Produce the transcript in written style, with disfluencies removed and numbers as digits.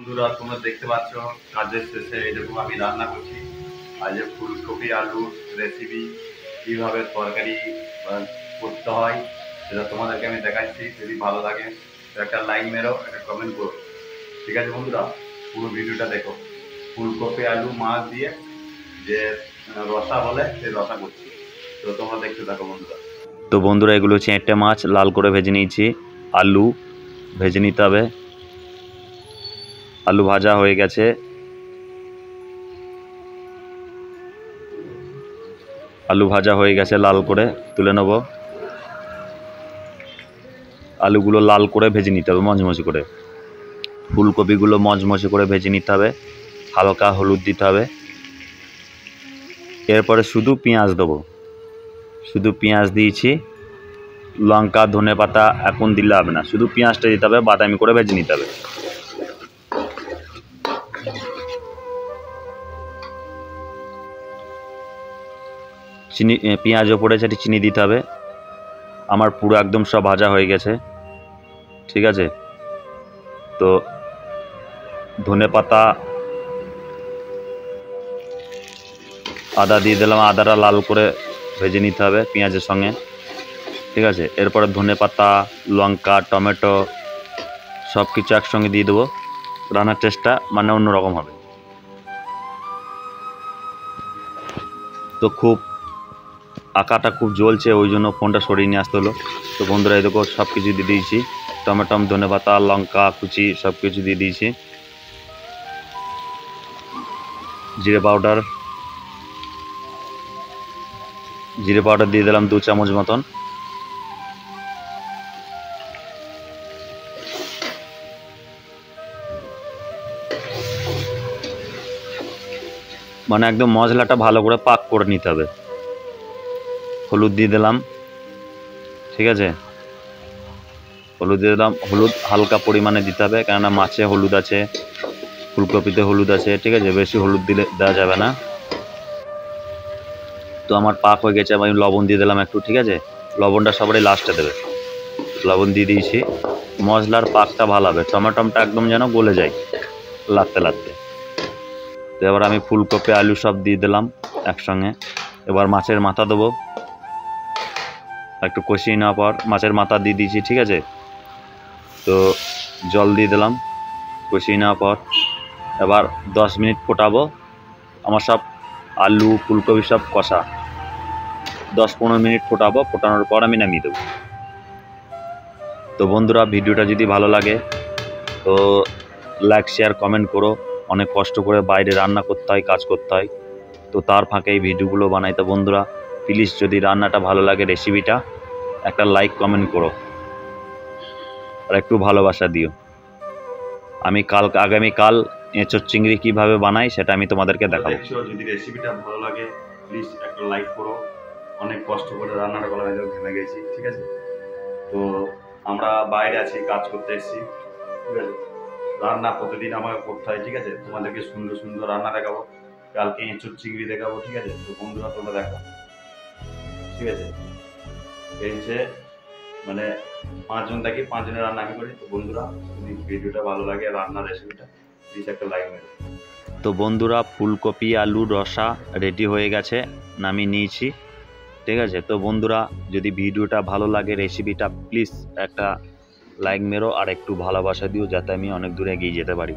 বন্ধুরা তোমরা দেখতে পাচ্ছ কাজের শেষে এরকম আমি রান্না করছি। আজ ফুলকপি আলুর রেসিপি কীভাবে তরকারি করতে হয় সেটা তোমাদেরকে আমি দেখাচ্ছি। যদি ভালো লাগে একটা লাইক মেরো, একটা কমেন্ট করো, ঠিক আছে বন্ধুরা? পুরো ভিডিওটা দেখো। ফুলকপি আলু মাছ দিয়ে যে রসা বলে সেই রসা করছি, তো তোমরা দেখতে থাকো বন্ধুরা। তো বন্ধুরা এগুলো হচ্ছে একটা মাছ লাল করে ভেজে নিয়েছি, আলু ভেজে নিতে হবে। আলু ভাজা হয়ে গেছে, লাল করে তুলে নেব। আলুগুলো লাল করে ভেজে নিতে হবে মচমচে করে। ফুলকপিগুলো মচমচে করে ভেজে নিতে হবে, হালকা হলুদ দিতে হবে। এরপরে শুধু পেঁয়াজ দেবো, শুধু পেঁয়াজ দিয়েছি, লঙ্কা ধনে পাতা এখন দিলে হবে না, শুধু পেঁয়াজটা দিতে হবে, বাদামি করে ভেজে নিতে হবে। চিনি, পেঁয়াজ ওপরে সেটি চিনি দিতে হবে। আমার পুরো একদম সব ভাজা হয়ে গেছে, ঠিক আছে। তো ধনে পাতা আদা দিয়ে দিলাম, আদাটা লাল করে ভেজে নিতে হবে পেঁয়াজের সঙ্গে, ঠিক আছে। এরপরে ধনে পাতা, লঙ্কা, টমেটো সব কিছু একসঙ্গে দিয়ে দেবো। রান্নার টেস্টটা মানে অন্যরকম হবে। তো খুব আঁকাটা খুব জ্বলছে, ওই জন্য ফোনটা সরিয়ে নিয়ে আসতে হলো। তো বন্ধুরা এই দেখো সব কিছু দিয়ে দিয়েছি, টমেটো, ধনে পাতা, লঙ্কা কুচি সব কিছু দিয়ে দিয়েছি। জিরে পাউডার দিয়ে দিলাম 2 চামচ মতন। মানে একদম মশলাটা ভালো করে পাক করে নিতে হবে। হলুদ দিয়ে দিলাম, ঠিক আছে। হলুদ দিয়ে দিলাম, হলুদ হালকা পরিমাণে দিতে হবে, কেননা মাছে হলুদ আছে, ফুলকপিতে হলুদ আছে, ঠিক আছে। বেশি হলুদ দিলে দেওয়া যাবে না। তো আমার পাক হয়ে গেছে, আমি লবণ দিয়ে দিলাম একটু, ঠিক আছে। লবণটা সবারই লাস্টে দেবে। লবণ দিয়ে দিয়েছি, মশলার পাকটা ভালো হবে, টমেটোটা একদম যেন গলে যায় লাগতে লাগতে। তো এবার আমি ফুলকপি আলু সব দিয়ে দিলাম একসঙ্গে। এবার মাছের মাথা দেবো, একটু কষিয়ে নেওয়ার পর মাছের মাথা দিয়ে দিয়েছি, ঠিক আছে। তো জল দিয়ে দিলাম কষিয়ে নেওয়ার পর। এবার 10 মিনিট ফোটাবো। আমার সব আলু ফুলকপি সব কষা, 10-15 মিনিট ফোটাবো। ফোটানোর পর আমি নামিয়ে দেবো। তো বন্ধুরা ভিডিওটা যদি ভালো লাগে তো লাইক শেয়ার কমেন্ট করো। অনেক কষ্ট করে বাইরে রান্না করতে হয়, কাজ করতে হয়, তো তার ফাঁকে এই ভিডিওগুলো বানাই। তো বন্ধুরা প্লিজ যদি রান্নাটা ভালো লাগে, রেসিপিটা একটা লাইক কমেন্ট করো আর একটু ভালোবাসা দিও। আমি আগামীকাল এঁচোড় চিংড়ি কীভাবে বানাই সেটা আমি তোমাদেরকে দেখাবো। যদি রেসিপিটা ভালো লাগে প্লিজ একটা লাইক করো। অনেক কষ্ট করে রান্নাটা করা হয়েছে, ঘেমে গেছি, ঠিক আছে। তো আমরা বাইরে আছি, কাজ করতে এসেছি, ঠিক আছে। রান্না প্রতিদিন আমাকে করতে হয়, ঠিক আছে। তোমাদেরকে সুন্দর সুন্দর রান্না দেখাবো, কালকে এঁচোড় চিংড়ি দেখাবো, ঠিক আছে। তো বন্ধুরা তোমরা দেখো, ঠিক আছে। এই যে মানে 5 জন থাকি, 5 জনের রান্না আমি করি। তো বন্ধুরা যদি ভিডিওটা ভালো লাগে রান্নার রেসিপিটা প্লিজ একটা লাইক মেরো। তো বন্ধুরা ফুলকপি আলুর রসা রেডি হয়ে গেছে, নামিয়ে নিয়েছি, ঠিক আছে। তো বন্ধুরা যদি ভিডিওটা ভালো লাগে, রেসিপিটা প্লিজ একটা লাইক মেরো আর একটু ভালোবাসা দিও, যাতে আমি অনেক দূরে এগিয়ে যেতে পারি।